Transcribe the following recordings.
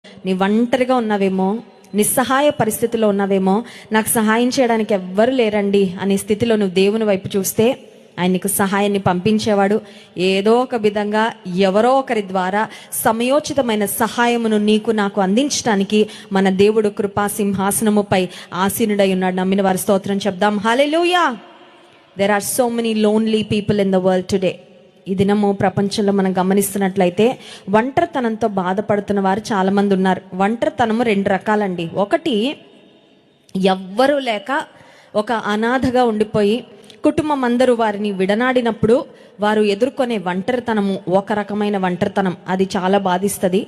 నీ ఒంటరిగా ఉన్నావేమో, నిస్సహాయ పరిస్థితిలో ఉన్నావేమో, నాకు సహాయం చేయడానికి ఎవ్వరు లేరండి అనే స్థితిలో నువ్వు దేవుని వైపు చూస్తే ఆయన నీకు సహాయాన్ని పంపించేవాడు. ఏదో ఒక విధంగా ఎవరో ఒకరి ద్వారా సమయోచితమైన సహాయమును నీకు నాకు అందించడానికి మన దేవుడు కృపా సింహాసనముపై ఆసీనుడై ఉన్నాడు. నమ్మిన వారి స్తోత్రం చెప్దాం. హల్లెలూయా. There are so many lonely people in the world today. ఈ దినము ప్రపంచంలో మనం గమనిస్తున్నట్లయితే ఒంటరితనంతో బాధపడుతున్న వారు చాలామంది ఉన్నారు. ఒంటరితనము 2 రకాలండి. ఒకటి, ఎవ్వరూ లేక ఒక అనాథగా ఉండిపోయి కుటుంబం అందరూ వారిని విడనాడినప్పుడు వారు ఎదుర్కొనే ఒంటరితనము ఒక రకమైన ఒంటరితనం, అది చాలా బాధిస్తుంది.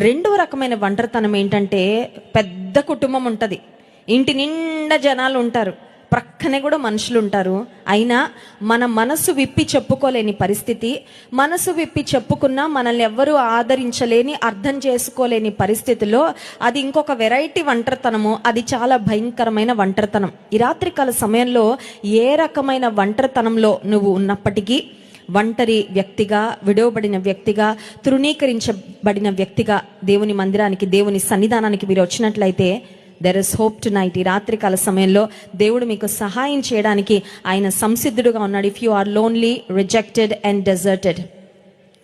రెండవ రకమైన ఒంటరితనం ఏంటంటే, పెద్ద కుటుంబం ఉంటుంది, ఇంటి నిండా జనాలు ఉంటారు, ప్రక్కనే కూడా మనుషులు ఉంటారు, అయినా మన మనసు విప్పి చెప్పుకోలేని పరిస్థితి, మనసు విప్పి చెప్పుకున్నా మనల్ని ఎవ్వరూ ఆదరించలేని, అర్థం చేసుకోలేని పరిస్థితిలో అది ఇంకొక వెరైటీ ఒంటరితనము. అది చాలా భయంకరమైన ఒంటరితనం. ఈ రాత్రికాల సమయంలో ఏ రకమైన ఒంటరితనంలో నువ్వు ఉన్నప్పటికీ, ఒంటరి వ్యక్తిగా, విడవబడిన వ్యక్తిగా, తృణీకరించబడిన వ్యక్తిగా దేవుని మందిరానికి, దేవుని సన్నిధానానికి మీరు వచ్చినట్లయితే there is hope to night. ఈ రాత్రికాల సమయంలో దేవుడు మీకు సహాయం చేయడానికి ఆయన సంసిద్ధుడుగా ఉన్నాడు. If you are lonely, rejected and deserted,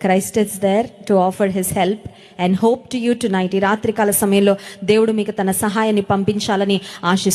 Christ is there to offer his help and hope to you tonight. ఈ రాత్రికాల సమయంలో దేవుడు మీకు తన సహాయాన్ని పంపించాలని ఆశిస్తున్నాడు.